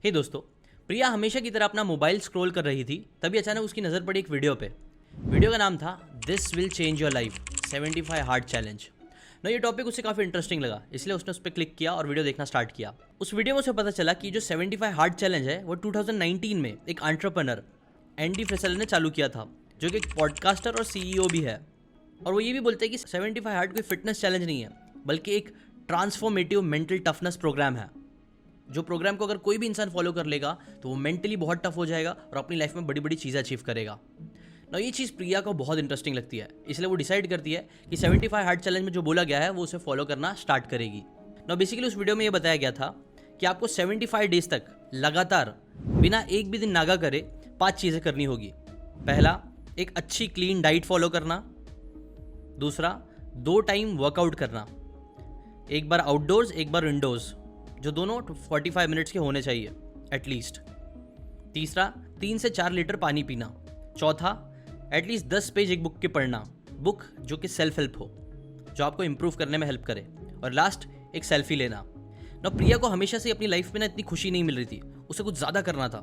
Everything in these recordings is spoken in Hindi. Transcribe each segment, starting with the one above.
हे दोस्तों, प्रिया हमेशा की तरह अपना मोबाइल स्क्रॉल कर रही थी, तभी अचानक उसकी नज़र पड़ी एक वीडियो पे। वीडियो का नाम था this will change your life 75 hard challenge. ना ये टॉपिक उसे काफ़ी इंटरेस्टिंग लगा, इसलिए उसने उस पर क्लिक किया और वीडियो देखना स्टार्ट किया। उस वीडियो में उसे पता चला कि जो 75 हार्ड चैलेंज है वो 2019 में एक एंटरप्रेन्योर एंडी फ्रेसेल ने चालू किया था, जो कि एक पॉडकास्टर और सीईओ भी है। और वो ये भी बोलते हैं कि 75 हार्ड कोई फिटनेस चैलेंज नहीं है, बल्कि एक ट्रांसफॉर्मेटिव मेंटल टफनेस प्रोग्राम है। जो प्रोग्राम को अगर कोई भी इंसान फॉलो कर लेगा तो वो मेंटली बहुत टफ हो जाएगा और अपनी लाइफ में बड़ी बड़ी चीज़ें अचीव करेगा ना। ये चीज़ प्रिया को बहुत इंटरेस्टिंग लगती है, इसलिए वो डिसाइड करती है कि 75 हार्ड चैलेंज में जो बोला गया है वो उसे फॉलो करना स्टार्ट करेगी ना। बेसिकली उस वीडियो में ये बताया गया था कि आपको 75 डेज तक लगातार बिना एक भी दिन नागा करे 5 चीज़ें करनी होगी। पहला, एक अच्छी क्लीन डाइट फॉलो करना। दूसरा, 2 टाइम वर्कआउट करना, एक बार आउटडोर्स एक बार इंडोर्स, जो दोनों 45 मिनट्स के होने चाहिए एटलीस्ट। तीसरा, 3 से 4 लीटर पानी पीना। चौथा, एटलीस्ट 10 पेज एक बुक के पढ़ना, बुक जो कि सेल्फ हेल्प हो, जो आपको इम्प्रूव करने में हेल्प करे। और लास्ट, एक सेल्फी लेना ना। प्रिया को हमेशा से अपनी लाइफ में ना इतनी खुशी नहीं मिल रही थी, उसे कुछ ज़्यादा करना था,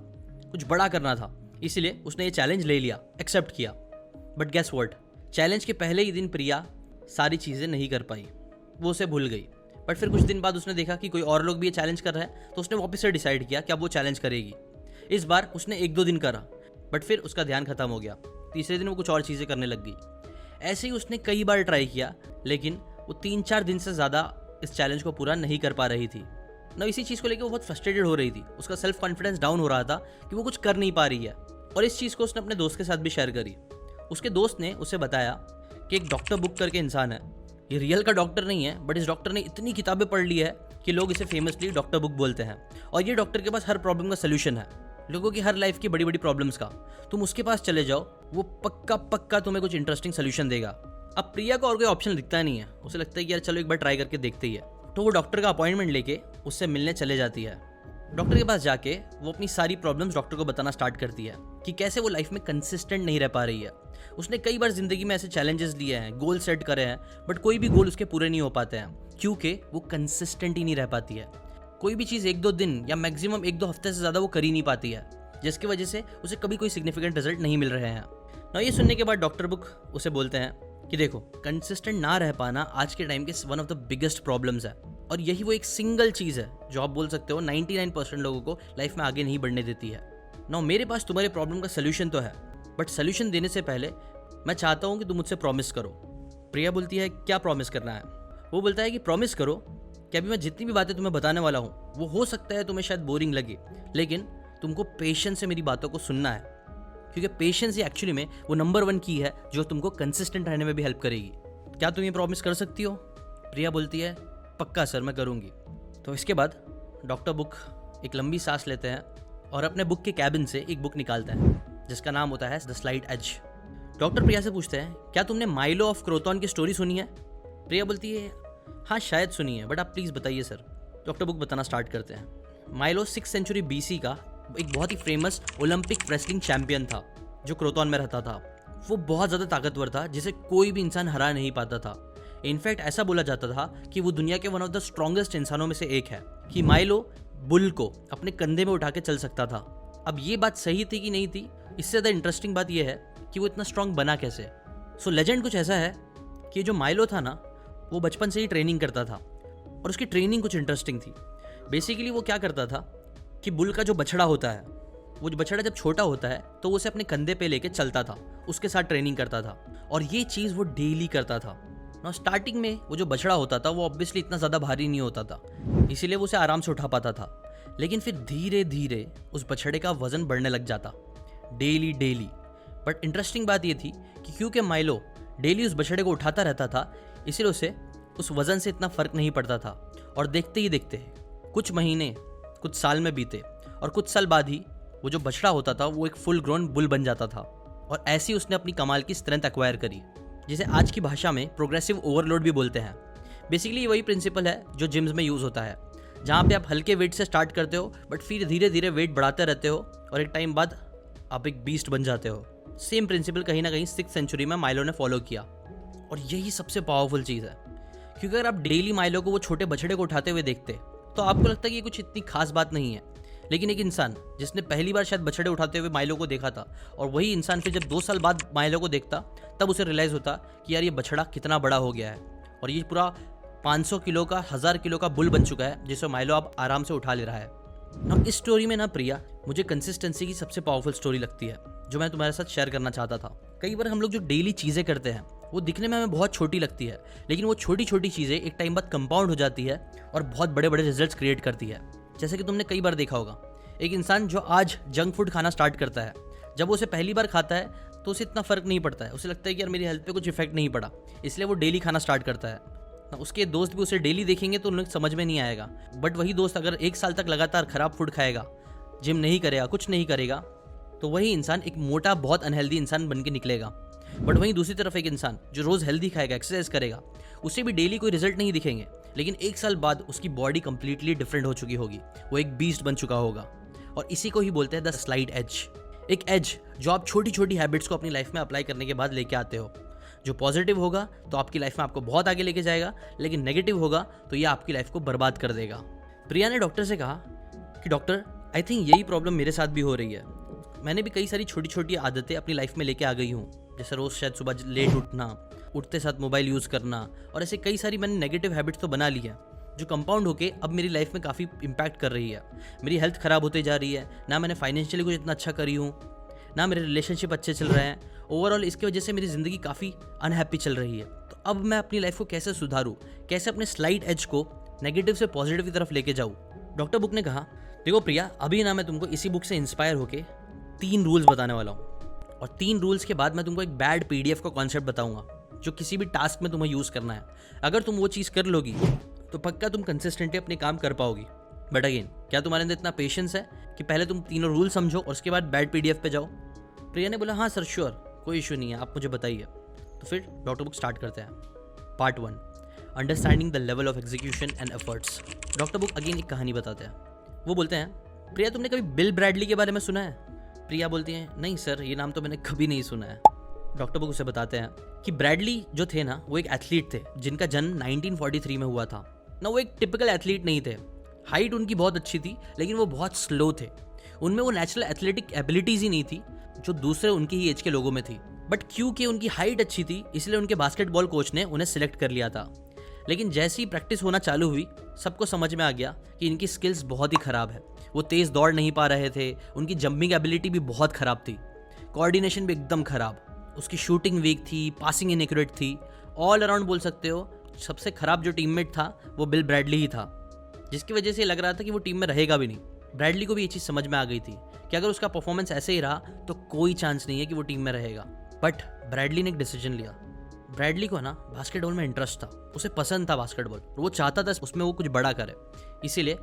कुछ बड़ा करना था, इसलिए उसने ये चैलेंज ले लिया, एक्सेप्ट किया। बट गेस व्हाट, चैलेंज के पहले ही दिन प्रिया सारी चीज़ें नहीं कर पाई, वो उसे भूल गई। बट फिर कुछ दिन बाद उसने देखा कि कोई और लोग भी ये चैलेंज कर रहे हैं, तो उसने वापस से डिसाइड किया कि अब वो चैलेंज करेगी। इस बार उसने 1-2 दिन करा, बट फिर उसका ध्यान खत्म हो गया। तीसरे दिन वो कुछ और चीज़ें करने लग गई। ऐसे ही उसने कई बार ट्राई किया, लेकिन वो 3-4 दिन से ज़्यादा इस चैलेंज को पूरा नहीं कर पा रही थी ना। इसी चीज़ को लेकर वो बहुत फ्रस्ट्रेटेड हो रही थी, उसका सेल्फ कॉन्फिडेंस डाउन हो रहा था कि वो कुछ कर नहीं पा रही है। और इस चीज़ को उसने अपने दोस्त के साथ भी शेयर करी। उसके दोस्त ने उसे बताया कि एक डॉक्टर बुक करके इंसान है, ये रियल का डॉक्टर नहीं है, बट इस डॉक्टर ने इतनी किताबें पढ़ ली है कि लोग इसे फेमसली डॉक्टर बुक बोलते हैं। और ये डॉक्टर के पास हर प्रॉब्लम का सोल्यूशन है, लोगों की हर लाइफ की बड़ी बड़ी प्रॉब्लम्स का। तुम उसके पास चले जाओ, वो पक्का पक्का तुम्हें कुछ इंटरेस्टिंग सोल्यूशन देगा। अब प्रिया को और कोई ऑप्शन दिखता नहीं है, उसे लगता है कि यार चलो एक बार ट्राई करके देखते ही है। तो वो डॉक्टर का अपॉइंटमेंट लेके उससे मिलने चले जाती है। डॉक्टर के पास जाके वो अपनी सारी प्रॉब्लम्स डॉक्टर को बताना स्टार्ट करती है कि कैसे वो लाइफ में कंसिस्टेंट नहीं रह पा रही है। उसने कई बार जिंदगी में ऐसे चैलेंजेस लिए हैं, गोल सेट करे हैं, बट कोई भी गोल उसके पूरे नहीं हो पाते हैं, क्योंकि वो कंसिस्टेंट ही नहीं रह पाती है। कोई भी चीज़ 1-2 दिन या मैक्सिमम 1-2 हफ्ते से ज़्यादा वो कर ही नहीं पाती है, जिसकी वजह से उसे कभी कोई सिग्निफिकेंट रिजल्ट नहीं मिल रहे हैं ना। ये सुनने के बाद डॉक्टर बुक उसे बोलते हैं कि देखो, कंसिस्टेंट ना रह पाना आज के टाइम के one of the biggest problems है, और यही वो एक सिंगल चीज़ है जो आप बोल सकते हो 99% लोगों को लाइफ में आगे नहीं बढ़ने देती है ना। मेरे पास तुम्हारे प्रॉब्लम का सोल्यूशन तो है, बट सोल्यूशन देने से पहले मैं चाहता हूँ कि तुम मुझसे प्रॉमिस करो। प्रिया बोलती है, क्या प्रॉमिस करना है? वो बोलता है कि प्रॉमिस करो कि अभी मैं जितनी भी बातें तुम्हें बताने वाला हूँ, वो हो सकता है तुम्हें शायद बोरिंग लगे, लेकिन तुमको पेशेंस से मेरी बातों को सुनना है, क्योंकि पेशेंस ही एक्चुअली में वो नंबर 1 की है जो तुमको कंसिस्टेंट रहने में भी हेल्प करेगी। क्या तुम ये प्रॉमिस कर सकती हो? प्रिया बोलती है, पक्का सर, मैं करूँगी। तो इसके बाद डॉक्टर बुक एक लंबी सांस लेते हैं और अपने बुक के कैबिन से एक बुक निकालते हैं जिसका नाम होता है द स्लाइड एज। डॉक्टर प्रिया से पूछते हैं, क्या तुमने माइलो ऑफ क्रोटॉन की स्टोरी सुनी है? प्रिया बोलती है, हाँ शायद सुनी है, बट आप प्लीज़ बताइए सर। डॉक्टर बुक बताना स्टार्ट करते हैं। माइलो 6th सेंचुरी BC का एक बहुत ही फेमस ओलंपिक रेसलिंग चैंपियन था जो क्रोटॉन में रहता था। वो बहुत ज़्यादा ताकतवर था, जिसे कोई भी इंसान हरा नहीं पाता था। इनफैक्ट ऐसा बोला जाता था कि वो दुनिया के वन ऑफ द स्ट्रॉन्गेस्ट इंसानों में से एक है, कि माइलो बुल को अपने कंधे में उठा के चल सकता था। अब ये बात सही थी कि नहीं थी, इससे ज़्यादा इंटरेस्टिंग बात यह है कि वो इतना स्ट्रांग बना कैसे। सो लेजेंड कुछ ऐसा है कि जो माइलो था ना, वो बचपन से ही ट्रेनिंग करता था, और उसकी ट्रेनिंग कुछ इंटरेस्टिंग थी। बेसिकली वो क्या करता था कि बुल का जो बछड़ा होता है, वो बछड़ा जब छोटा होता है तो वो उसे अपने कंधे पे लेके चलता था, उसके साथ ट्रेनिंग करता था, और ये चीज़ वो डेली करता था ना। स्टार्टिंग में वो जो बछड़ा होता था वो ऑब्वियसली इतना ज़्यादा भारी नहीं होता था, इसीलिए वो उसे आराम से उठा पाता था। लेकिन फिर धीरे धीरे उस बछड़े का वजन बढ़ने लग जाता, डेली। बट इंटरेस्टिंग बात ये थी कि क्योंकि माइलो डेली उस बछड़े को उठाता रहता था, इसलिए उसे उस वज़न से इतना फ़र्क नहीं पड़ता था। और देखते ही देखते कुछ महीने, कुछ साल में बीते, और कुछ साल बाद ही वो जो बछड़ा होता था वो एक फुल ग्रोन बुल बन जाता था। और ऐसी उसने अपनी कमाल की स्ट्रेंथ एक्वायर करी, जिसे आज की भाषा में प्रोग्रेसिव ओवरलोड भी बोलते हैं। बेसिकली वही प्रिंसिपल है जो जिम्स में यूज़ होता है, जहाँ पे आप हल्के वेट से स्टार्ट करते हो, बट फिर धीरे धीरे वेट बढ़ाते रहते हो, और एक टाइम बाद आप एक बीस्ट बन जाते हो। सेम प्रिंसिपल कहीं ना कहीं 6th सेंचुरी में माइलो ने फॉलो किया, और यही सबसे पावरफुल चीज़ है। क्योंकि अगर आप डेली माइलो को वो छोटे बछड़े को उठाते हुए देखते तो आपको लगता है कि ये कुछ इतनी खास बात नहीं है, लेकिन एक इंसान जिसने पहली बार शायद बछड़े उठाते हुए माइलो को देखा था, और वही इंसान फिर जब 2 साल बाद माइलो को देखता, तब उसे रियलाइज़ होता कि यार ये बछड़ा कितना बड़ा हो गया है और ये पूरा 500 किलो का 1000 किलो का बुल बन चुका है, जिसे माइलो अब आराम से उठा ले रहा है। अब इस स्टोरी में ना प्रिया, मुझे कंसिस्टेंसी की सबसे पावरफुल स्टोरी लगती है, जो मैं तुम्हारे साथ शेयर करना चाहता था। कई बार हम लोग जो डेली चीज़ें करते हैं वो दिखने में हमें बहुत छोटी लगती है, लेकिन वो छोटी छोटी चीज़ें एक टाइम बाद कंपाउंड हो जाती है और बहुत बड़े बड़े रिजल्ट्स क्रिएट करती है। जैसे कि तुमने कई बार देखा होगा, एक इंसान जो आज जंक फूड खाना स्टार्ट करता है, जब वो उसे पहली बार खाता है तो उसे इतना फ़र्क नहीं पड़ता है, उसे लगता है कि यार मेरी हेल्थ पे कुछ इफेक्ट नहीं पड़ा, इसलिए वो डेली खाना स्टार्ट करता है। उसके दोस्त भी उसे डेली देखेंगे तो उन्हें समझ में नहीं आएगा, बट वही दोस्त अगर 1 साल तक लगातार खराब फूड खाएगा, जिम नहीं करेगा, कुछ नहीं करेगा, तो वही इंसान एक मोटा बहुत अनहेल्दी इंसान बन के निकलेगा। बट वहीं दूसरी तरफ एक इंसान जो रोज़ हेल्दी खाएगा, एक्सरसाइज करेगा, उसे भी डेली कोई रिजल्ट नहीं दिखेंगे, लेकिन 1 साल बाद उसकी बॉडी कंप्लीटली डिफरेंट हो चुकी होगी, वो एक बीस्ट बन चुका होगा। और इसी को ही बोलते हैं द स्लाइड एज। एक एज जो आप छोटी छोटी हैबिट्स को अपनी लाइफ में अप्लाई करने के बाद लेके आते हो। जो पॉजिटिव होगा तो आपकी लाइफ में आपको बहुत आगे लेके जाएगा, लेकिन नेगेटिव होगा तो ये आपकी लाइफ को बर्बाद कर देगा। प्रिया ने डॉक्टर से कहा कि डॉक्टर, आई थिंक यही प्रॉब्लम मेरे साथ भी हो रही है। मैंने भी कई सारी छोटी छोटी आदतें अपनी लाइफ में लेके आ गई हूँ, जैसे रोज़ शायद सुबह लेट उठना, उठते साथ मोबाइल यूज़ करना, और ऐसे कई सारी मैंने नेगेटिव हैबिट्स तो बना ली है, जो कंपाउंड होके अब मेरी लाइफ में काफ़ी इम्पैक्ट कर रही है। मेरी हेल्थ ख़राब होती जा रही है, ना मैंने फाइनेंशियली कुछ इतना अच्छा करी हूँ, ना मेरे रिलेशनशिप अच्छे चल रहे हैं। ओवरऑल इसकी वजह से मेरी ज़िंदगी काफ़ी अनहैप्पी चल रही है। तो अब मैं अपनी लाइफ को कैसे सुधारूँ, कैसे अपने स्लाइड एज को नेगेटिव से पॉजिटिव की तरफ लेके जाऊँ। डॉक्टर बुक ने कहा, देखो प्रिया, अभी ना मैं तुमको इसी बुक से इंस्पायर होके 3 रूल्स बताने वाला हूँ, और 3 रूल्स के बाद मैं तुमको एक बैड PDF का कॉन्सेप्ट बताऊँगा, जो किसी भी टास्क में तुम्हें यूज़ करना है। अगर तुम वो चीज़ कर लोगी तो पक्का तुम कंसिस्टेंटली अपने काम कर पाओगी। बट अगेन, क्या तुम्हारे अंदर इतना पेशेंस है कि पहले तुम तीनों रूल समझो और उसके बाद बैड PDF पे जाओ? प्रिया ने बोला, हाँ सर, श्योर, कोई इशू नहीं है, आप मुझे बताइए। तो फिर डॉक्टर बुक स्टार्ट करते हैं। Part 1, understanding the level of execution and efforts. Doctor book again एक कहानी बताते हैं। वो बोलते हैं, प्रिया तुमने कभी बिल ब्रैडली के बारे में सुना है? प्रिया बोलती है, नहीं सर, ये नाम तो मैंने कभी नहीं सुना है। डॉक्टर बुक उसे बताते हैं कि ब्रैडली जो थे ना, वो एक एथलीट थे जिनका जन्म 1943 में हुआ था ना। वो एक टिपिकल एथलीट नहीं थे, हाइट उनकी बहुत अच्छी थी, लेकिन वो बहुत स्लो थे। उनमें वो नेचुरल एथलेटिक एबिलिटीज़ ही नहीं थी जो दूसरे उनकी ही एज के लोगों में थी। बट क्योंकि उनकी हाइट अच्छी थी, इसलिए उनके बास्केटबॉल कोच ने उन्हें सिलेक्ट कर लिया था। लेकिन जैसे ही प्रैक्टिस होना चालू हुई, सबको समझ में आ गया कि इनकी स्किल्स बहुत ही ख़राब है। वो तेज़ दौड़ नहीं पा रहे थे, उनकी जंपिंग एबिलिटी भी बहुत ख़राब थी, कोऑर्डिनेशन भी एकदम ख़राब, उसकी शूटिंग वीक थी, पासिंग इनएक्यूरेट थी। ऑल अराउंड बोल सकते हो सबसे ख़राब जो टीममेट था वो बिल ब्रैडली ही था, जिसकी वजह से लग रहा था कि वो टीम में रहेगा भी नहीं। ब्रैडली को भी ये चीज़ समझ में आ गई थी कि अगर उसका परफॉर्मेंस ऐसे ही रहा तो कोई चांस नहीं है कि वो टीम में रहेगा। बट ब्रैडली ने एक डिसीजन लिया। ब्रैडली को ना बास्केटबॉल में इंटरेस्ट था, उसे पसंद था बास्केटबॉल, वो चाहता था उसमें वो कुछ बड़ा करे। इसीलिए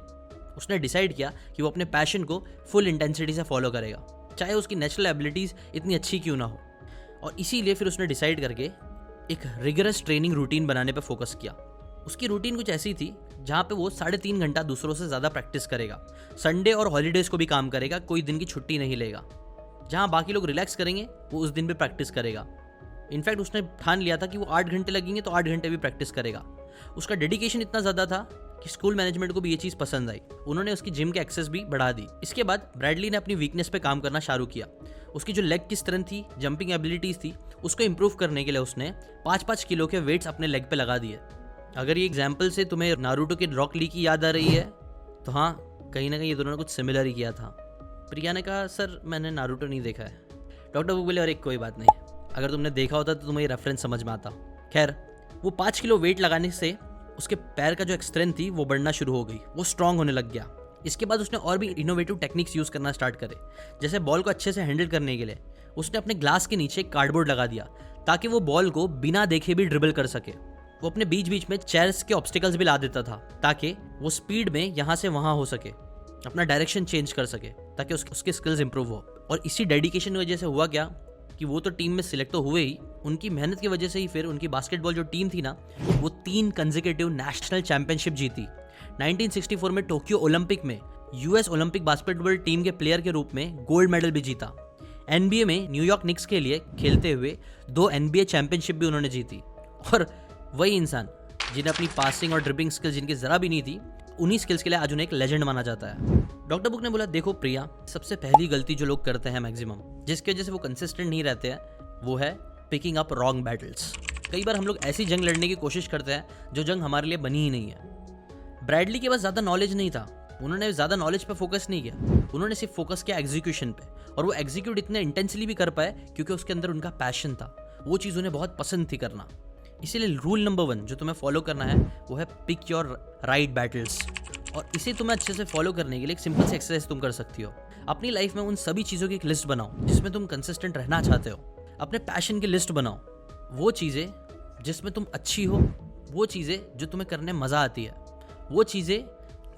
उसने डिसाइड किया कि वो अपने पैशन को फुल इंटेंसिटी से फॉलो करेगा, चाहे उसकी नेचुरल एबिलिटीज़ इतनी अच्छी क्यों ना हो। और इसीलिए फिर उसने डिसाइड करके एक रिगरस ट्रेनिंग रूटीन बनाने पर फोकस किया। उसकी रूटीन कुछ ऐसी थी जहाँ पे वो 3.5 घंटा दूसरों से ज़्यादा प्रैक्टिस करेगा, संडे और हॉलीडेज़ को भी काम करेगा, कोई दिन की छुट्टी नहीं लेगा। जहाँ बाकी लोग रिलैक्स करेंगे वो उस दिन भी प्रैक्टिस करेगा। इनफैक्ट उसने ठान लिया था कि वो 8 घंटे लगेंगे तो 8 घंटे भी प्रैक्टिस करेगा। उसका डेडिकेशन इतना ज़्यादा था कि स्कूल मैनेजमेंट को भी ये चीज़ पसंद आई, उन्होंने उसकी जिम के एक्सेस भी बढ़ा दी। इसके बाद ब्रैडली ने अपनी वीकनेस पे काम करना शुरू किया। उसकी जो लेग की स्ट्रेंथ थी, जंपिंग एबिलिटीज़ थी, उसको इंप्रूव करने के लिए उसने 5-5 किलो के वेट्स अपने लेग पे लगा दिए। अगर ये एग्जाम्पल से तुम्हें नारुतो के रॉक ली की याद आ रही है तो हाँ, कहीं ना कहीं ये दोनों ने कुछ सिमिलर ही किया था। प्रिया ने कहा, सर मैंने नारुतो नहीं देखा है। डॉक्टर वो बोले, अरे कोई बात नहीं, अगर तुमने देखा होता तो तुम्हें ये रेफरेंस समझ में आता। खैर, वो 5 किलो वेट लगाने से उसके पैर का जो स्ट्रेंथ थी वो बढ़ना शुरू हो गई, वो स्ट्रांग होने लग गया। इसके बाद उसने और भी इनोवेटिव टेक्निक्स यूज़ करना स्टार्ट करे। जैसे बॉल को अच्छे से हैंडल करने के लिए उसने अपने ग्लास के नीचे कार्डबोर्ड लगा दिया ताकि वो बॉल को बिना देखे भी ड्रिबल कर सके। वो अपने बीच बीच में चेयर्स के ऑब्स्टिकल्स भी ला देता था ताकि वो स्पीड में यहाँ से वहाँ हो सके, अपना डायरेक्शन चेंज कर सके, ताकि उसके स्किल्स इंप्रूव हो। और इसी डेडिकेशन की वजह से हुआ क्या कि वो तो टीम में सिलेक्ट तो हुए ही, उनकी मेहनत की वजह से ही फिर उनकी बास्केटबॉल जो टीम थी ना, वो 3 कंसेक्यूटिव नेशनल चैंपियनशिप जीती। 1964 में टोक्यो ओलंपिक में यूएस ओलंपिक बास्केटबॉल टीम के प्लेयर के रूप में गोल्ड मेडल भी जीता। NBA में न्यूयॉर्क निक्स के लिए खेलते हुए 2 NBA चैंपियनशिप भी उन्होंने जीती। और वही इंसान जिन्हें अपनी पासिंग और ड्रिबलिंग स्किल्स जिनकी ज़रा भी नहीं थी, उन्हीं स्किल्स के लिए आज उन्हें एक लेजेंड माना जाता है। डॉक्टर बुक ने बोला देखो प्रिया, सबसे पहली गलती जो लोग करते हैं मैक्सिमम, जिसकी वजह से वो कंसिस्टेंट नहीं रहते हैं, वो है पिकिंग अप रॉन्ग बैटल्स। कई बार हम लोग ऐसी जंग लड़ने की कोशिश करते हैं जो जंग हमारे लिए बनी ही नहीं है। ब्रैडली के पास ज़्यादा नॉलेज नहीं था, उन्होंने ज़्यादा नॉलेज पे फोकस नहीं किया, उन्होंने सिर्फ फोकस किया एग्जीक्यूशन पे, और वो एग्जीक्यूट इतने इंटेंसली भी कर पाए क्योंकि उसके अंदर उनका पैशन था, वो चीज़ उन्हें बहुत पसंद थी करना। इसीलिए रूल नंबर 1 जो तुम्हें फॉलो करना है वो है पिक योर राइट बैटल्स। और इसे तुम्हें अच्छे से फॉलो करने के लिए एक सिंपल सी एक्सरसाइज तुम कर सकती हो। अपनी लाइफ में उन सभी चीज़ों की एक लिस्ट बनाओ जिसमें तुम कंसिस्टेंट रहना चाहते हो। अपने पैशन की लिस्ट बनाओ, वो चीज़ें जिसमें तुम अच्छी हो, वो चीज़ें जो तुम्हें करने मज़ा आती है, वो चीज़ें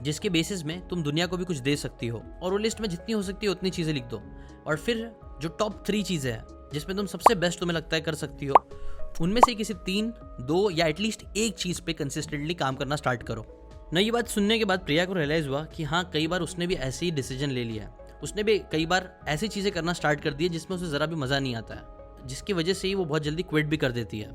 जिसके बेसिस में तुम दुनिया को भी कुछ दे सकती हो, और वो लिस्ट में जितनी हो सकती है उतनी चीज़ें लिख दो। और फिर जो टॉप 3 चीज़ें हैं जिसमें तुम सबसे बेस्ट तुम्हें लगता है कर सकती हो, उनमें से किसी 3, 2 या एटलीस्ट एक चीज़ पे कंसिस्टेंटली काम करना स्टार्ट करो ना। ये बात सुनने के बाद प्रिया को रियलाइज़ हुआ कि हाँ, कई बार उसने भी ऐसे ही डिसीजन ले लिया है। उसने भी कई बार ऐसी चीज़ें करना स्टार्ट कर दी है जिसमें उसे ज़रा भी मज़ा नहीं आता है, जिसकी वजह से ही वो बहुत जल्दी क्विट भी कर देती है।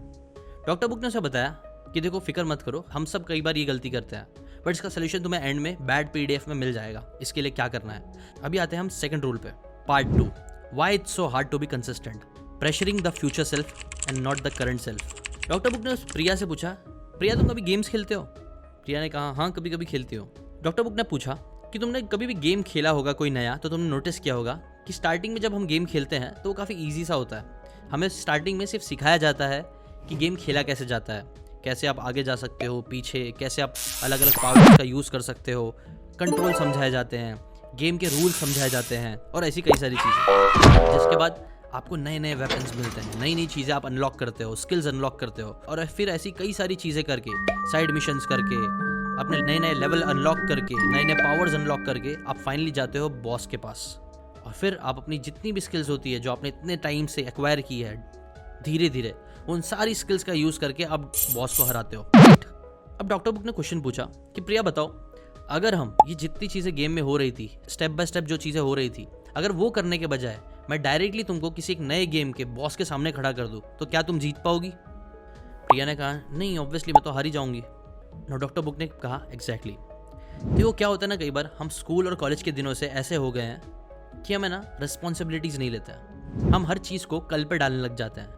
डॉक्टर बुक ने उसे बताया कि देखो फिक्र मत करो, हम सब कई बार ये गलती करते हैं, बट इसका सोल्यूशन तुम्हें एंड में बैड PDF में मिल जाएगा। इसके लिए क्या करना है, अभी आते हैं हम सेकंड रूल पे, part 2, why it's so hard to be consistent, pressuring the future self and not the current self. Doctor book ने प्रिया से पूछा, प्रिया तुम कभी गेम्स खेलते हो? प्रिया ने कहा हाँ, कभी कभी खेलती हो। डॉक्टर बुक ने पूछा कि तुमने कभी भी गेम खेला होगा कोई नया, तो तुमने नोटिस किया होगा कि स्टार्टिंग में जब हम गेम खेलते हैं तो वो काफ़ी ईजी सा होता है। हमें स्टार्टिंग में सिर्फ सिखाया जाता है कि गेम खेला कैसे जाता है, कैसे आप आगे जा सकते हो, पीछे कैसे आप अलग अलग पावर्स का यूज़ कर सकते हो, कंट्रोल समझाए जाते हैं, गेम के रूल समझाए जाते हैं, और ऐसी कई सारी चीज़ें। जिसके बाद आपको नए नए वेपन्स मिलते हैं, नई नई चीज़ें आप अनलॉक करते हो, स्किल्स अनलॉक करते हो, और फिर ऐसी कई सारी चीज़ें करके, साइड मिशंस करके, अपने नए नए लेवल अनलॉक करके, नए नए पावर्स अनलॉक करके आप फाइनली जाते हो बॉस के पास। और फिर आप अपनी जितनी भी स्किल्स होती है जो आपने इतने टाइम से एक्वायर की है, धीरे धीरे उन सारी स्किल्स का यूज़ करके आप बॉस को हराते हो। अब डॉक्टर बुक ने क्वेश्चन पूछा कि प्रिया बताओ, अगर हम ये जितनी चीज़ें गेम में हो रही थी, स्टेप बाय स्टेप जो चीज़ें हो रही थी, अगर वो करने के बजाय मैं डायरेक्टली तुमको किसी एक नए गेम के बॉस के सामने खड़ा कर दूं, तो क्या तुम जीत पाओगी? प्रिया ने कहा नहीं, ऑब्वियसली मैं तो हार ही जाऊंगी। डॉक्टर बुक ने कहा एग्जैक्टली। देखो क्या होता है ना, कई बार हम स्कूल और कॉलेज के दिनों से ऐसे हो गए हैं कि हमें ना रिस्पॉन्सिबिलिटीज़ नहीं लेते हैं। हम हर चीज़ को कल पे डालने लग जाते हैं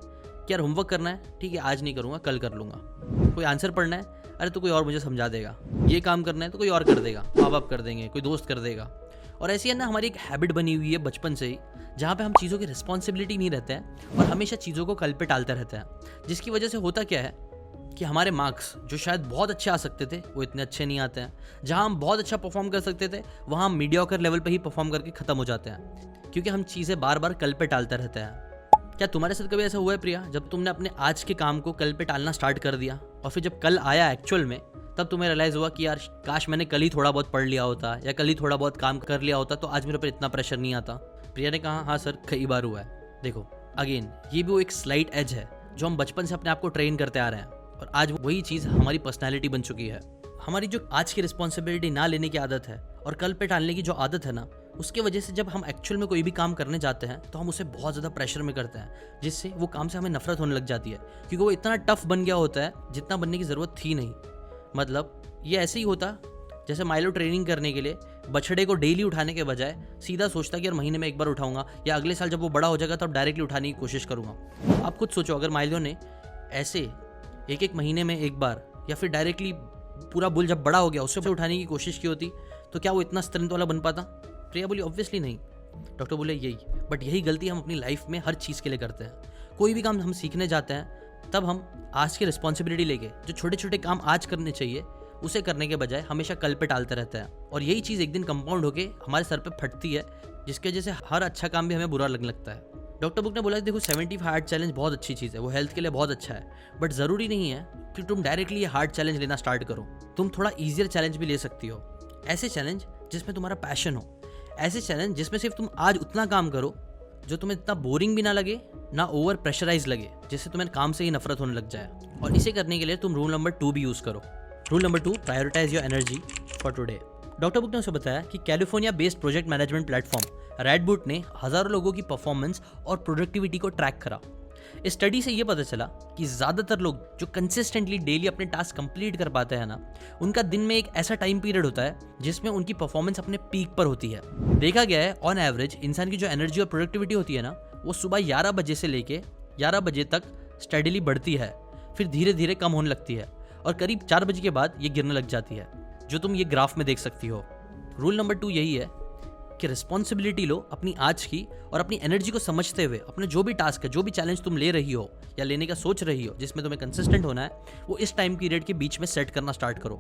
कि यार होमवर्क करना है, ठीक है आज नहीं करूँगा, कल कर लूँगा। कोई आंसर पढ़ना है, अरे तो कोई और मुझे समझा देगा। ये काम करना है तो कोई और कर देगा, माँ बाप कर देंगे, कोई दोस्त कर देगा। और ऐसी है ना, हमारी एक हैबिट बनी हुई है बचपन से ही, जहाँ पे हम चीज़ों की रिस्पॉन्सिबिलिटी नहीं रहते हैं और हमेशा चीज़ों को कल पे टालते रहते हैं। जिसकी वजह से होता क्या है कि हमारे मार्क्स जो शायद बहुत अच्छे आ सकते थे वो इतने अच्छे नहीं आते हैं। जहाँ हम बहुत अच्छा परफॉर्म कर सकते थे वहाँ हम मीडियोकर लेवल पे ही परफॉर्म करके ख़त्म हो जाते हैं, क्योंकि हम चीज़ें बार बार कल पे टालते रहते हैं। क्या तुम्हारे साथ कभी ऐसा हुआ है प्रिया, जब तुमने अपने आज के काम को कल पे टालना स्टार्ट कर दिया और फिर जब कल आया एक्चुअल में, तब तुम्हें रियलाइज़ हुआ कि यार काश मैंने कल ही थोड़ा बहुत पढ़ लिया होता या कल ही थोड़ा बहुत काम कर लिया होता तो आज मेरे पर इतना प्रेशर नहीं आता? प्रिया ने कहा हाँ सर, कई बार हुआ है। देखो अगेन, ये भी वो एक स्लाइट एज है जो हम बचपन से अपने आप को ट्रेन करते आ रहे हैं, और आज वही चीज़ हमारी पर्सनैलिटी बन चुकी है। हमारी जो आज की रिस्पॉन्सिबिलिटी ना लेने की आदत है और कल पे टालने की जो आदत है ना, उसकी वजह से जब हम एक्चुअल में कोई भी काम करने जाते हैं तो हम उसे बहुत ज़्यादा प्रेशर में करते हैं, जिससे वो काम से हमें नफरत होने लग जाती है, क्योंकि वो इतना टफ बन गया होता है जितना बनने की ज़रूरत थी नहीं। मतलब ये ऐसे ही होता जैसे माइलो ट्रेनिंग करने के लिए बछड़े को डेली उठाने के बजाय सीधा सोचता कि यार महीने में एक बार उठाऊंगा, या अगले साल जब वो बड़ा हो जाएगा तब डायरेक्टली उठाने की कोशिश करूँगा। आप खुद सोचो, अगर माइलो ने ऐसे एक महीने में एक बार या फिर डायरेक्टली पूरा बुल जब बड़ा हो गया उससे उठाने की कोशिश की होती, तो क्या वो इतना स्ट्रेंथ वाला बन पाता? प्रिया बोली ऑब्वियसली नहीं। डॉक्टर बोले यही, बट यही गलती हम अपनी लाइफ में हर चीज़ के लिए करते हैं। कोई भी काम हम सीखने जाते हैं तब हम आज की रिस्पॉन्सिबिलिटी लेके जो छोटे छोटे काम आज करने चाहिए उसे करने के बजाय हमेशा कल पे टालते रहते हैं, और यही चीज़ एक दिन कंपाउंड होके हमारे सर पे फटती है, जिसकी वजह से हर अच्छा काम भी हमें बुरा लगने लगता है। डॉक्टर बुक ने बोला देखो 75 हार्ड चैलेंज बहुत अच्छी चीज़ है, वो हेल्थ के लिए बहुत अच्छा है, बट ज़रूरी नहीं है कि तुम डायरेक्टली ये हार्ड चैलेंज लेना स्टार्ट करो। तुम थोड़ा ईजियर चैलेंज भी ले सकती हो, ऐसे चैलेंज जिसमें तुम्हारा पैशन हो, ऐसे चैलेंज जिसमें सिर्फ तुम आज उतना काम करो जो तुम्हें इतना बोरिंग भी ना लगे, ना ओवर प्रेशराइज लगे, जिससे तुम्हें काम से ही नफरत होने लग जाए। और इसे करने के लिए तुम रूल नंबर 2 भी यूज़ करो। Rule number 2, prioritise your energy for today. Doctor book ने उसे बताया कि California based project management platform Redbooth ने हज़ारों लोगों की परफॉर्मेंस और प्रोडक्टिविटी को ट्रैक करा। इस स्टडी से ये पता चला कि ज़्यादातर लोग जो कंसिस्टेंटली डेली अपने टास्क कंप्लीट कर पाते हैं ना, उनका दिन में एक ऐसा टाइम पीरियड होता है जिसमें उनकी परफॉर्मेंस अपने पीक पर होती है। देखा गया है ऑन एवरेज इंसान की जो एनर्जी और प्रोडक्टिविटी होती है ना, वो सुबह 11 बजे से लेके 11 बजे तक स्टेडीली बढ़ती है, फिर धीरे धीरे कम होने लगती है और करीब 4 बजे के बाद ये गिरने लग जाती है, जो तुम ये ग्राफ में देख सकती हो। रूल नंबर 2 यही है कि रिस्पॉन्सिबिलिटी लो अपनी आज की और अपनी एनर्जी को समझते हुए अपने जो भी टास्क है, जो भी चैलेंज तुम ले रही हो या लेने का सोच रही हो, जिसमें तुम्हें कंसिस्टेंट होना है, वो इस टाइम पीरियड के बीच में सेट करना स्टार्ट करो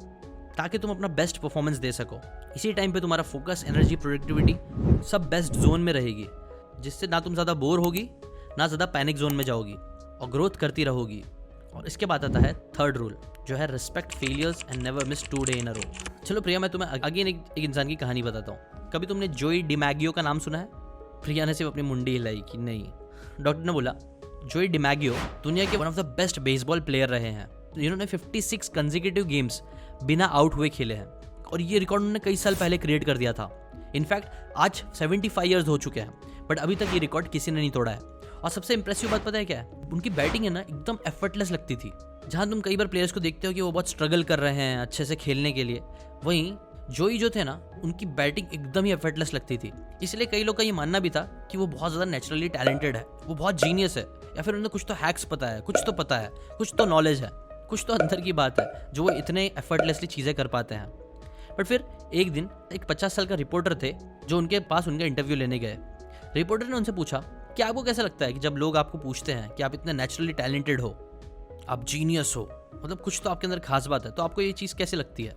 ताकि तुम अपना बेस्ट परफॉर्मेंस दे सको। इसी टाइम पे तुम्हारा फोकस, एनर्जी, प्रोडक्टिविटी सब बेस्ट जोन में रहेगी, जिससे ना तुम ज़्यादा बोर होगी ना ज़्यादा पैनिक जोन में जाओगी और ग्रोथ करती रहोगी। और इसके बाद आता है थर्ड रूल, जो है respect failures and never miss 2 day in a row. चलो प्रिया, मैं तुम्हें अगेन एक इंसान की कहानी बताता हूँ। कभी तुमने जोई डिमैगियो का नाम सुना है? प्रिया ने सिर्फ अपनी मुंडी हिलाई कि नहीं। डॉक्टर ने बोला जोई डिमैगियो दुनिया के one of the best baseball player रहे हैं। इन्होंने 56 कंसेक्यूटिव गेम्स बिना आउट हुए खेले हैं और ये रिकॉर्ड उन्होंने कई साल पहले क्रिएट कर दिया था। इनफैक्ट आज 75 ईयर्स हो चुके हैं, बट अभी तक ये रिकॉर्ड किसी ने नहीं तोड़ा है। और सबसे इंप्रेसिव बात पता है क्या है? उनकी बैटिंग है ना, एकदम एफर्टलेस लगती थी। जहां तुम कई बार प्लेयर्स को देखते हो कि वो बहुत स्ट्रगल कर रहे हैं अच्छे से खेलने के लिए, वहीं जोई जो थे ना, उनकी बैटिंग एकदम ही एफर्टलेस लगती थी। इसलिए कई लोग का ये मानना भी था कि वो बहुत ज़्यादा नेचुरली टैलेंटेड है, वो बहुत जीनियस है, या फिर उन्हें कुछ तो हैक्स पता है, कुछ तो पता है, कुछ तो नॉलेज है, कुछ तो अंदर की बात है जो वो इतने एफर्टलेसली चीज़ें कर पाते हैं। बट फिर एक दिन एक 50 साल का रिपोर्टर थे जो उनके पास उनका इंटरव्यू लेने गए। रिपोर्टर ने उनसे पूछा कि आपको कैसा लगता है कि जब लोग आपको पूछते हैं कि आप इतने नेचुरली टैलेंटेड हो, आप जीनियस हो, मतलब कुछ तो आपके अंदर खास बात है, तो आपको ये चीज़ कैसे लगती है?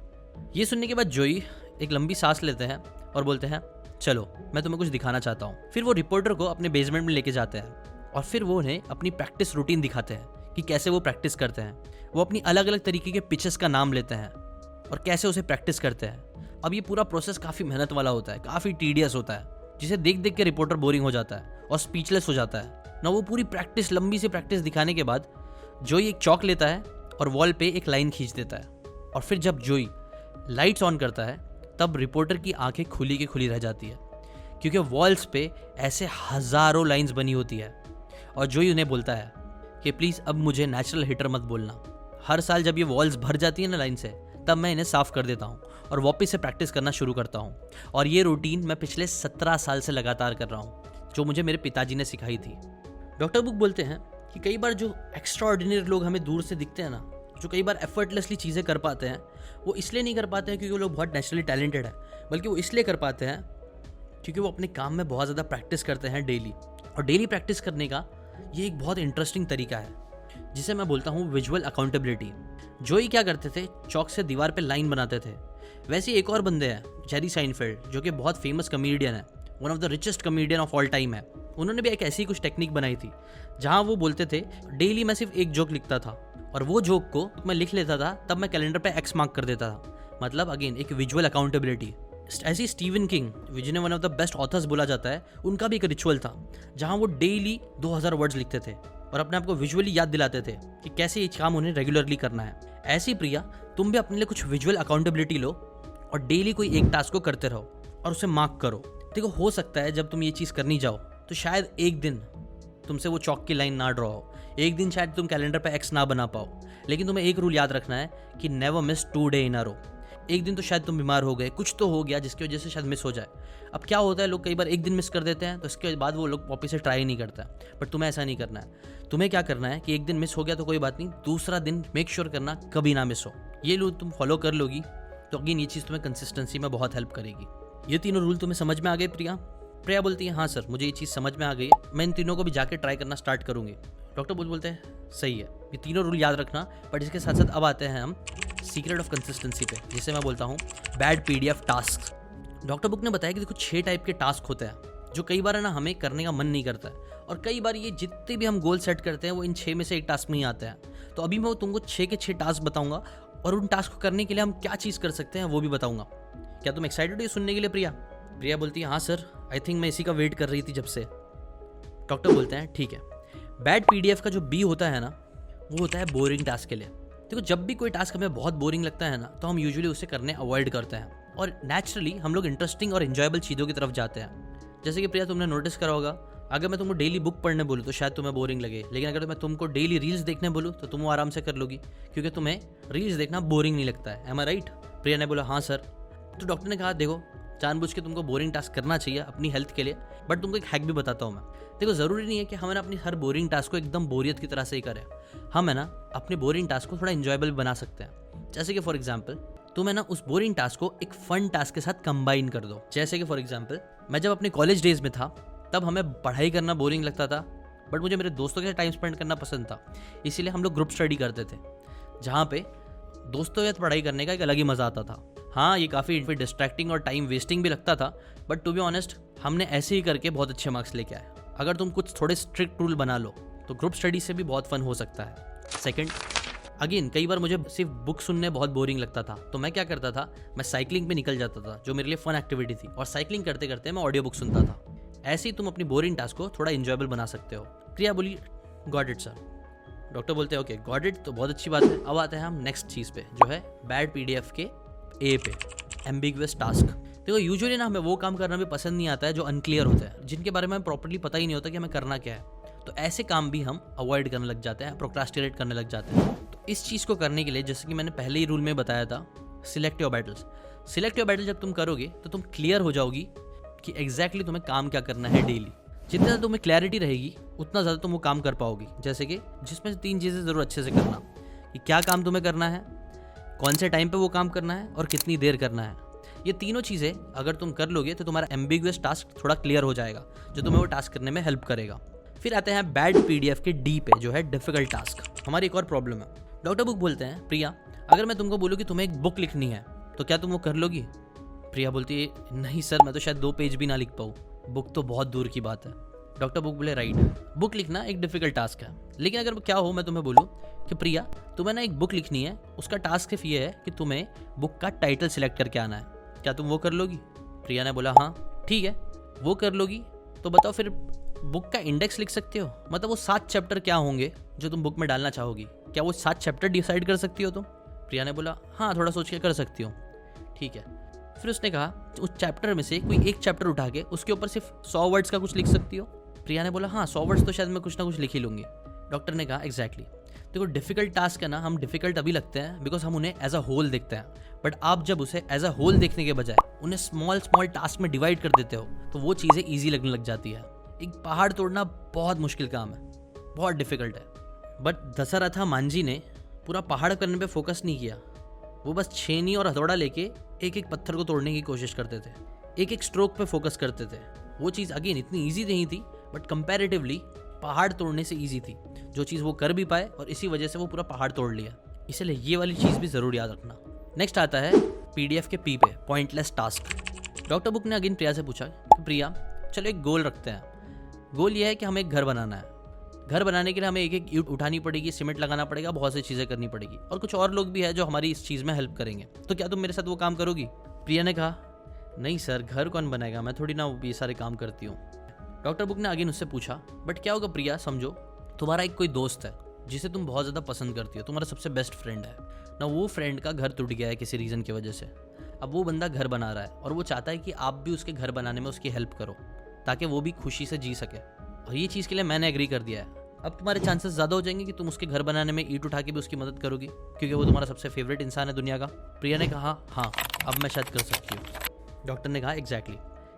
ये सुनने के बाद जोई एक लंबी सांस लेते हैं और बोलते हैं चलो मैं तुम्हें कुछ दिखाना चाहता हूँ। फिर वो रिपोर्टर को अपने बेसमेंट में लेके जाते हैं और फिर वो उन्हें अपनी प्रैक्टिस रूटीन दिखाते हैं कि कैसे वो प्रैक्टिस करते हैं। वो अपनी अलग अलग तरीके के पिचेस का नाम लेते हैं और कैसे उसे प्रैक्टिस करते हैं। अब ये पूरा प्रोसेस काफ़ी मेहनत वाला होता है, काफ़ी टीडियस होता है, जिसे देख देख के रिपोर्टर बोरिंग हो जाता है और स्पीचलेस हो जाता है ना। वो पूरी प्रैक्टिस, लंबी सी प्रैक्टिस दिखाने के बाद जोई एक चौक लेता है और वॉल पे एक लाइन खींच देता है। और फिर जब जोई लाइट्स ऑन करता है तब रिपोर्टर की आंखें खुली की खुली रह जाती है, क्योंकि वॉल्स पे ऐसे हज़ारों लाइंस बनी होती है। और जोई उन्हें बोलता है कि प्लीज़ अब मुझे नेचुरल हिटर मत बोलना। हर साल जब ये वॉल्स भर जाती है ना लाइन से, तब मैं इन्हें साफ़ कर देता हूँ और वापस से प्रैक्टिस करना शुरू करता हूँ। और ये रूटीन मैं पिछले 17 साल से लगातार कर रहा हूँ, जो मुझे मेरे पिताजी ने सिखाई थी। डॉक्टर बुक बोलते हैं कि कई बार जो एक्स्ट्रा ऑर्डिनरी लोग हमें दूर से दिखते हैं ना, जो कई बार एफर्टलेसली चीज़ें कर पाते हैं, वो इसलिए नहीं कर पाते हैं क्योंकि वो लोग बहुत नेचुरली टैलेंटेड है, बल्कि वो इसलिए कर पाते हैं क्योंकि वो अपने काम में बहुत ज़्यादा प्रैक्टिस करते हैं डेली। और डेली प्रैक्टिस करने का ये एक बहुत इंटरेस्टिंग तरीका है जिसे मैं बोलता हूँ विजुअल अकाउंटेबिलिटी। जोई क्या करते थे, चौक से दीवार पे लाइन बनाते थे। वैसे एक और बंदे हैं जेरी साइनफेल्ड, जो कि बहुत फेमस कॉमेडियन है, one of the richest comedian of all time है। उन्होंने भी एक ऐसी कुछ टेक्निक बनाई थी जहां वो बोलते थे डेली मैं सिर्फ एक जोक लिखता था और वो जोक को मैं लिख लेता था, तब मैं कैलेंडर पे एक्स मार्क कर देता था। मतलब अगेन एक विजुअल अकाउंटेबिलिटी। ऐसी स्टीवन किंग, जिन्हें one of the best authors बोला जाता है, उनका भी एक रिचुअल था जहां वो डेली 2000 वर्ड्स लिखते थे और अपने आप को विजुअली याद दिलाते थे कि कैसे ये काम उन्हें रेगुलरली करना है। ऐसी प्रिया, तुम भी अपने लिए कुछ विजुअल अकाउंटेबिलिटी लो और डेली कोई एक टास्क को करते रहो और उसे मार्क करो। देखो, हो सकता है जब तुम ये चीज़ करनी जाओ तो शायद एक दिन तुमसे वो चौक की लाइन ना ड्रॉ हो, एक दिन शायद तुम कैलेंडर पे एक्स ना बना पाओ, लेकिन तुम्हें एक रूल याद रखना है कि never miss 2 day in a रो। एक दिन तो शायद तुम बीमार हो गए, कुछ तो हो गया जिसकी वजह से शायद मिस हो जाए। अब क्या होता है, लोग कई बार एक दिन मिस कर देते हैं तो इसके बाद वो लोग वापस से ट्राई नहीं करता है, बट तुम्हें ऐसा नहीं करना है। तुम्हें क्या करना है कि एक दिन मिस हो गया तो कोई बात नहीं, दूसरा दिन मेक श्योर करना कभी ना मिस हो। ये रूल तुम फॉलो कर लोगी तो अगेन ये चीज़ तुम्हें कंसिस्टेंसी में बहुत हेल्प करेगी। ये तीनों रूल तुम्हें समझ में आ गए प्रिया? प्रिया बोलती है हाँ सर, मुझे ये चीज़ समझ में आ गई है, मैं इन तीनों को भी जाके ट्राई करना स्टार्ट करूँगी। डॉक्टर बोलते हैं सही है, ये तीनों रूल याद रखना, बट इसके साथ साथ अब आते हैं हम सीक्रेट ऑफ कंसिस्टेंसी पे, जिसे मैं बोलता हूँ bad PDF task. Doctor book ने बताया कि देखो 6 टाइप के टास्क होते हैं जो कई बार है ना हमें करने का मन नहीं करता है, और कई बार ये जितने भी हम गोल सेट करते हैं वो इन 6 में से एक टास्क में ही आते हैं। तो अभी मैं तुमको 6 के 6 टास्क बताऊंगा और उन टास्क को करने के लिए हम क्या चीज़ कर सकते हैं वो भी बताऊंगा। क्या तुम एक्साइटेड हो ये सुनने के लिए प्रिया? प्रिया बोलती है हाँ सर, आई थिंक मैं इसी का वेट कर रही थी जब से। डॉक्टर बोलते हैं ठीक है। बैड PDF का जो B होता है ना, वो होता है बोरिंग टास्क के लिए। देखो, जब भी कोई टास्क हमें बहुत बोरिंग लगता है ना, तो हम यूजुअली उसे करने अवॉइड करते हैं और नेचुरली हम लोग इंटरेस्टिंग और एंजॉयबल चीज़ों की तरफ जाते हैं। जैसे कि प्रिया तुमने नोटिस करा होगा, अगर मैं तुमको डेली बुक पढ़ने बोलूँ तो शायद तुम्हें बोरिंग लगे, लेकिन अगर मैं तुमको डेली रील्स देखने बोलूँ तो तुम वो आराम से कर लोगी, क्योंकि तुम्हें रील्स देखना बोरिंग नहीं लगता है। एम आई राइट? प्रिया ने बोला हाँ सर। तो डॉक्टर ने कहा देखो, जानबूझ के तुमको बोरिंग टास्क करना चाहिए अपनी हेल्थ के लिए, बट तुमको एक हैक भी बताता हूँ मैं। देखो, ज़रूरी नहीं है कि हम अपनी हर बोरिंग टास्क को एकदम बोरियत की तरह से ही करें। हम है ना अपने बोरिंग टास्क को थोड़ा इंजॉयबल बना सकते हैं। जैसे कि फॉर एग्जाम्पल तुम है ना उस बोरिंग टास्क को एक फन टास्क के साथ कंबाइन कर दो। जैसे कि फॉर एग्जाम्पल मैं जब अपने कॉलेज डेज में था तब हमें पढ़ाई करना बोरिंग लगता था, बट मुझे मेरे दोस्तों के साथ टाइम स्पेंड करना पसंद था। इसीलिए हम लोग ग्रुप स्टडी करते थे, जहाँ पे दोस्तों के साथ पढ़ाई करने का एक अलग ही मज़ा आता था। हाँ, ये काफ़ी डिस्ट्रैक्टिंग और टाइम वेस्टिंग भी लगता था, बट टू बी ऑनेस्ट हमने ऐसे ही करके बहुत अच्छे मार्क्स लेके आए। अगर तुम कुछ थोड़े स्ट्रिक्ट रूल बना लो तो ग्रुप स्टडी से भी बहुत फन हो सकता है। सेकंड, अगेन कई बार मुझे सिर्फ बुक सुनने बहुत बोरिंग लगता था, तो मैं क्या करता था, मैं साइकिलिंग पे निकल जाता था, जो मेरे लिए फन एक्टिविटी थी, और साइकिलिंग करते करते मैं ऑडियो बुक सुनता था। ऐसे ही तुम अपनी बोरिंग टास्क को थोड़ा इंजॉयबल बना सकते हो। प्रिया बोली गॉट इट सर। डॉक्टर बोलते हैं ओके गॉट इट, तो बहुत अच्छी बात है। अब आते हैं हम नेक्स्ट चीज़ पे, जो है बैड पीडीएफ के ए पे, एम्बिगुअस टास्क। देखो, यूजुअली ना हमें वो काम करना भी पसंद नहीं आता है जो अनक्लियर होता है, जिनके बारे में हमें प्रॉपर्ली पता ही नहीं होता कि हमें करना क्या है। तो ऐसे काम भी हम अवॉइड करने लग जाते हैं, प्रोक्रास्टिनेट करने लग जाते हैं। तो इस चीज़ को करने के लिए, जैसे कि मैंने पहले ही रूल में बताया था, select your battles. Select your battle जब तुम करोगे तो तुम क्लियर हो जाओगी कि एग्जैक्टली तुम्हें काम क्या करना है डेली। जितना ज़्यादा तुम्हें क्लैरिटी रहेगी उतना ज़्यादा तुम वो काम कर पाओगी। जैसे कि जिसमें से 3 चीज़ें ज़रूर अच्छे से करना, कि क्या काम तुम्हें करना है, कौन से टाइम पे वो काम करना है, और कितनी देर करना है। ये तीनों चीज़ें अगर तुम कर लोगे तो तुम्हारा एम्बिगुअस टास्क थोड़ा क्लियर हो जाएगा, जो तुम्हें वो टास्क करने में हेल्प करेगा। फिर आते हैं बैड पीडीएफ के डी पे, जो है डिफिकल्ट टास्क। हमारी एक और प्रॉब्लम है। डॉक्टर बुक बोलते हैं प्रिया, अगर मैं तुमको बोलूँ कि तुम्हें एक बुक लिखनी है तो क्या तुम वो कर लोगी? प्रिया बोलती है नहीं सर, मैं तो शायद 2 पेज भी ना लिख पाऊँ, बुक तो बहुत दूर की बात है। डॉक्टर बुक बोले राइट, बुक लिखना एक डिफिकल्ट टास्क है, लेकिन अगर क्या हो मैं तुम्हें बोलूँ कि प्रिया तुम्हें ना एक बुक लिखनी है, उसका टास्क सिर्फ ये है कि तुम्हें बुक का टाइटल सिलेक्ट करके आना है, क्या तुम वो कर लोगी? प्रिया ने बोला हाँ ठीक है, वो कर लोगी। तो बताओ फिर बुक का इंडेक्स लिख सकते हो, मतलब वो 7 चैप्टर क्या होंगे जो तुम बुक में डालना चाहोगी, क्या वो 7 चैप्टर डिसाइड कर सकती हो तुम? प्रिया ने बोला हाँ, थोड़ा सोच के कर सकती हूँ। ठीक है, फिर उसने कहा उस चैप्टर में से कोई एक चैप्टर उठा के उसके ऊपर सिर्फ 100 वर्ड्स का कुछ लिख सकती हो? प्रिया ने बोला हाँ, 100 वर्ड्स तो शायद मैं कुछ ना कुछ लिख ही लूँगी। डॉक्टर ने कहा एग्जैक्टली। देखो, डिफिकल्ट टास्क है ना, हम डिफिकल्ट अभी लगते हैं बिकॉज हम उन्हें एज अ होल देखते हैं, बट आप जब उसे एज अ होल देखने के बजाय उन्हें स्मॉल स्मॉल टास्क में डिवाइड कर देते हो तो वो चीज़ें ईजी लगने लग जाती है। एक पहाड़ तोड़ना बहुत मुश्किल काम है, बहुत डिफिकल्ट है, बट दशरथा मांझी ने पूरा पहाड़ करने पे फोकस नहीं किया। वो बस छेनी और हथौड़ा लेके एक एक पत्थर को तोड़ने की कोशिश करते थे, एक एक स्ट्रोक पे फोकस करते थे। वो चीज़ अगेन इतनी ईजी नहीं थी, बट कंपैरेटिवली पहाड़ तोड़ने से ईजी थी, जो चीज़ वो कर भी पाए, और इसी वजह से वो पूरा पहाड़ तोड़ लिया। इसलिए ये वाली चीज़ भी ज़रूर याद रखना। नेक्स्ट आता है पीडीएफ के पी पे, पॉइंटलेस टास्क। डॉक्टर बुक ने अगेन प्रिया से पूछा कि प्रिया चलो एक गोल रखते हैं। गोल ये है कि हमें एक घर बनाना है। घर बनाने के लिए हमें एक एक ईंट उठानी पड़ेगी, सीमेंट लगाना पड़ेगा, बहुत सी चीज़ें करनी पड़ेगी, और कुछ और लोग भी है जो हमारी इस चीज़ में हेल्प करेंगे। तो क्या तुम मेरे साथ वो काम करोगी? प्रिया ने कहा नहीं सर, घर कौन बनाएगा, मैं थोड़ी ना ये सारे काम करती हूँ। डॉक्टर बुक ने अगेन उससे पूछा बट क्या होगा प्रिया, समझो तुम्हारा एक कोई दोस्त है जिसे तुम बहुत ज़्यादा पसंद करती हो, तुम्हारा सबसे बेस्ट फ्रेंड है ना, वो फ्रेंड का घर टूट गया है किसी रीज़न की वजह से। अब वो बंदा घर बना रहा है और वो चाहता है कि आप भी उसके घर बनाने में उसकी हेल्प करो ताकि वो भी खुशी से जी सके, और ये चीज़ के लिए मैंने एग्री कर दिया है। अब तुम्हारे चांसेस ज़्यादा हो जाएंगे कि तुम उसके घर बनाने में ईंट उठा के भी उसकी मदद करोगी, क्योंकि वो तुम्हारा सबसे फेवरेट इंसान है दुनिया का। प्रिया ने कहा हाँ, अब मैं शायद कर सकती हूँ। डॉक्टर ने कहा एग्जैक्टली।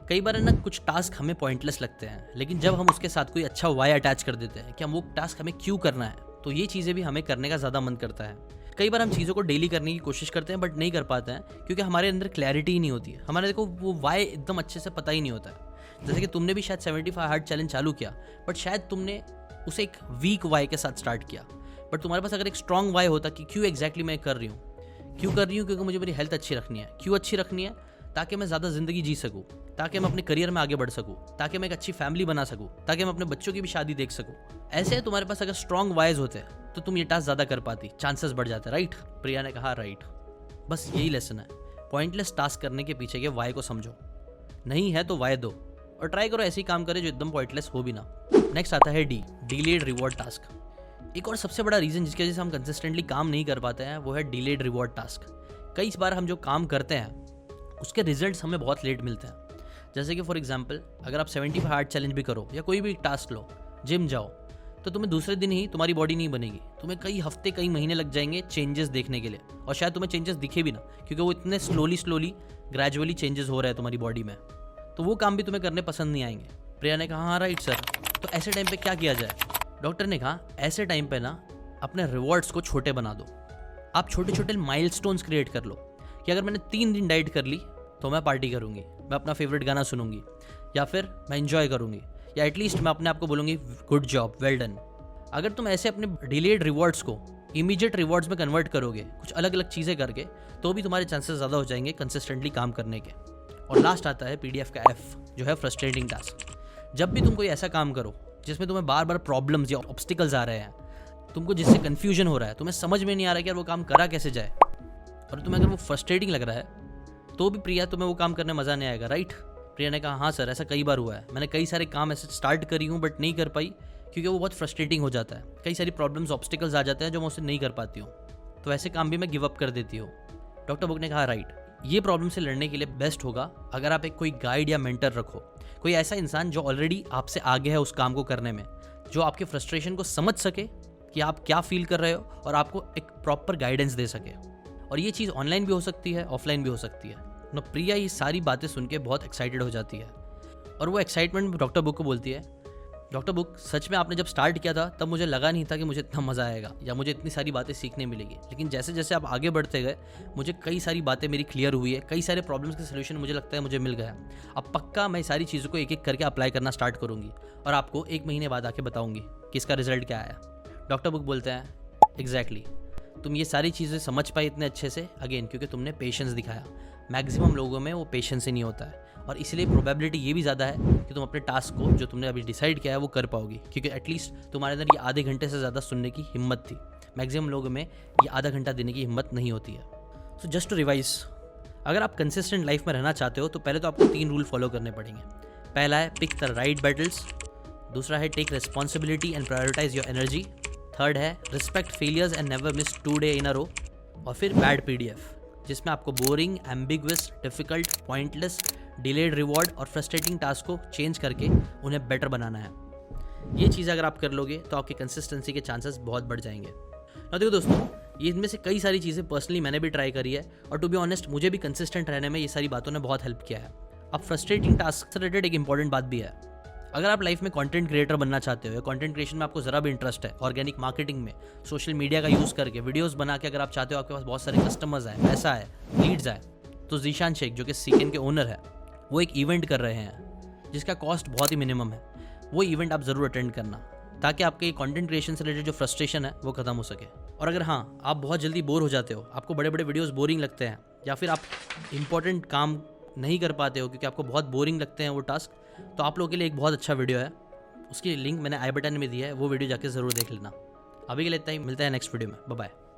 कई बार है ना कुछ टास्क हमें पॉइंटलेस लगते हैं, लेकिन जब हम उसके साथ कोई अच्छा वाई अटैच कर देते हैं कि हम वो टास्क हमें क्यों करना है, तो ये चीज़ें भी हमें करने का ज़्यादा मन करता है। कई बार हम चीज़ों को डेली करने की कोशिश करते हैं बट नहीं कर पाते हैं, क्योंकि हमारे अंदर क्लैरिटी ही नहीं होती है, हमारे को वो वाई एकदम अच्छे से पता ही नहीं होता है। जैसे कि तुमने भी शायद 75 हार्ड चैलेंज चालू किया, बट शायद तुमने उसे एक वीक वाई के साथ स्टार्ट किया, बट तुम्हारे पास अगर एक स्ट्रॉन्ग वाई होता कि क्यों एग्जैक्टली मैं कर रही हूँ, क्योंकि मुझे मेरी हेल्थ अच्छी रखनी है। क्यों अच्छी रखनी है? ताकि मैं ज़्यादा ज़िंदगी जी सकूँ, ताकि मैं अपने करियर में आगे बढ़ सकूँ, ताकि मैं एक अच्छी फैमिली बना सकूँ, ताकि मैं अपने बच्चों की भी शादी देख सकूँ। ऐसे तुम्हारे पास अगर स्ट्रॉन्ग वाइज होते तो तुम ये टास्क ज़्यादा कर पाती, चांसेस बढ़ जाते, राइट? प्रिया ने कहा राइट। बस यही लेसन है, पॉइंटलेस टास्क करने के पीछे के वाई को समझो, नहीं है तो वाई दो और ट्राई करो ऐसे ही काम करे जो एकदम पॉइंटलेस हो भी ना। नेक्स्ट आता है डी, डिलेड रिवॉर्ड टास्क। एक और सबसे बड़ा रीज़न जिसकी वजह से हम कंसिस्टेंटली काम नहीं कर पाते हैं वो है डिलेड रिवॉर्ड टास्क। कई बार हम जो काम करते हैं उसके रिजल्ट्स हमें बहुत लेट मिलते हैं। जैसे कि फॉर एग्जांपल अगर आप 75 हार्ड चैलेंज भी करो या कोई भी टास्क लो, जिम जाओ, तो तुम्हें दूसरे दिन ही तुम्हारी बॉडी नहीं बनेगी, तुम्हें कई हफ्ते कई महीने लग जाएंगे चेंजेस देखने के लिए, और शायद तुम्हें चेंजेस दिखे भी ना, क्योंकि वो इतने स्लोली ग्रेजुअली चेंजेस हो रहे हैं तुम्हारी बॉडी में। तो वो काम भी तुम्हें करने पसंद नहीं आएंगे। प्रिया ने कहा हाँ राइट सर, तो ऐसे टाइम पे क्या किया जाए? डॉक्टर ने कहा ऐसे टाइम पे ना अपने रिवॉर्ड्स को छोटे बना दो। आप छोटे छोटे माइलस्टोन्स क्रिएट कर लो कि अगर मैंने 3 दिन डाइट कर ली तो मैं पार्टी करूँगी, मैं अपना फेवरेट गाना सुनूंगी, या फिर मैं इंजॉय करूँगी, या एटलीस्ट मैं अपने आप को बोलूँगी गुड जॉब, वेल डन। अगर तुम ऐसे अपने डिलेड रिवॉर्ड्स को इमीडिएट रिवॉर्ड्स में कन्वर्ट करोगे कुछ अलग अलग चीज़ें करके, तो भी तुम्हारे चांसेस ज़्यादा हो जाएंगे कंसिस्टेंटली काम करने के। और लास्ट आता है PDF का F, जो है फ्रस्ट्रेटिंग टास्क। जब भी तुम कोई ऐसा काम करो जिसमें तुम्हें बार बार प्रॉब्लम्स या ऑब्स्टिकल्स आ रहे हैं, तुमको जिससे कन्फ्यूजन हो रहा है, तुम्हें समझ में नहीं आ रहा है कि यार वो काम करा कैसे जाए, और तुम्हें अगर वो फ्रस्ट्रेटिंग लग रहा है, तो भी प्रिया तुम्हें वो काम करने मज़ा नहीं आएगा, राइट? प्रिया ने कहा हाँ सर, ऐसा कई बार हुआ है, मैंने कई सारे काम ऐसे स्टार्ट करी हूँ बट नहीं कर पाई, क्योंकि वो बहुत फ्रस्ट्रेटिंग हो जाता है। कई सारी प्रॉब्लम्स, ऑब्स्टिकल्स आ जाते हैं जो मैं उससे नहीं कर पाती हूँ, तो ऐसे काम भी मैं गिव अप कर देती हूँ। डॉक्टर बुक ने कहा राइट, ये प्रॉब्लम से लड़ने के लिए बेस्ट होगा अगर आप एक कोई गाइड या मेंटर रखो, कोई ऐसा इंसान जो ऑलरेडी आपसे आगे है उस काम को करने में, जो आपके फ्रस्ट्रेशन को समझ सके कि आप क्या फील कर रहे हो और आपको एक प्रॉपर गाइडेंस दे सके। और ये चीज़ ऑनलाइन भी हो सकती है, ऑफलाइन भी हो सकती है ना। प्रिया ये सारी बातें सुन के बहुत एक्साइटेड हो जाती है, और वो एक्साइटमेंट डॉक्टर बुक को बोलती है, डॉक्टर बुक सच में आपने जब स्टार्ट किया था तब मुझे लगा नहीं था कि मुझे इतना मज़ा आएगा या मुझे इतनी सारी बातें सीखने मिलेगी, लेकिन जैसे जैसे आप आगे बढ़ते गए मुझे कई सारी बातें मेरी क्लियर हुई है, कई सारे प्रॉब्लम्स के सोल्यूशन मुझे लगता है मुझे मिल गया। अब पक्का मैं सारी चीज़ों को एक एक करके अप्लाई करना स्टार्ट करूँगी और आपको 1 महीने बाद आके बताऊँगी कि इसका रिजल्ट क्या आया। डॉक्टर बुक बोलते हैं एग्जैक्टली, तुम ये सारी चीज़ें समझ पाई इतने अच्छे से अगेन क्योंकि तुमने पेशेंस दिखाया। मैक्सिमम लोगों में वो पेशेंस ही नहीं होता है, और इसलिए प्रोबेबिलिटी ये भी ज़्यादा है कि तुम अपने टास्क को जो तुमने अभी डिसाइड किया है वो कर पाओगी, क्योंकि एटलीस्ट तुम्हारे अंदर ये आधे घंटे से ज़्यादा सुनने की हिम्मत थी। मैक्सिमम लोगों में ये आधा घंटा देने की हिम्मत नहीं होती है। सो जस्ट टू रिवाइज, अगर आप कंसिस्टेंट लाइफ में रहना चाहते हो तो पहले तो आपको 3 रूल फॉलो करने पड़ेंगे। पहला है पिक द राइट बैटल्स, दूसरा है take responsibility and prioritise your energy, third है respect failures and never miss 2 day in a row, और फिर बैड PDF जिसमें आपको boring, ambiguous, difficult, pointless, delayed reward और फ्रस्ट्रेटिंग टास्क को चेंज करके उन्हें बेटर बनाना है। ये चीज़ अगर आप कर लोगे तो आपकी कंसिस्टेंसी के चांसेस बहुत बढ़ जाएंगे। ना देखो दोस्तों, ये इनमें से कई सारी चीज़ें पर्सनली मैंने भी ट्राई करी है, और टू बी ऑनेस्ट मुझे भी कंसिस्टेंट रहने में ये सारी बातों ने बहुत हेल्प किया है। अब फ्रस्ट्रेटिंग टास्क से रिलेटेड एक इंपॉर्टेंट बात भी है, अगर आप लाइफ में कंटेंट क्रिएटर बनना चाहते हो या कंटेंट क्रिएशन में आपको ज़रा भी इंटरेस्ट है, ऑर्गेनिक मार्केटिंग में सोशल मीडिया का यूज़ करके वीडियोस बना के अगर आप चाहते हो आपके पास बहुत सारे कस्टमर्स आए, पैसा आए, लीड्स आए, तो जीशान शेख जो कि सीकेन के ओनर है वो एक इवेंट कर रहे हैं जिसका कॉस्ट बहुत ही मिनिमम है। वो इवेंट आप ज़रूर अटेंड करना ताकि आपके कंटेंट क्रिएशन से रिलेटेड जो फ्रस्ट्रेशन है वो खत्म हो सके। और अगर हाँ आप बहुत जल्दी बोर हो जाते हो, आपको बड़े बड़े वीडियोस बोरिंग लगते हैं, या फिर आप इंपॉर्टेंट काम नहीं कर पाते हो क्योंकि आपको बहुत बोरिंग लगते हैं वो टास्क, तो आप लोगों के लिए एक बहुत अच्छा वीडियो है, उसकी लिंक मैंने आई बटन में दी है, वो वीडियो जाके ज़रूर देख लेना। अभी के लिए इतना ही, मिलता है नेक्स्ट वीडियो में, बाय बाय।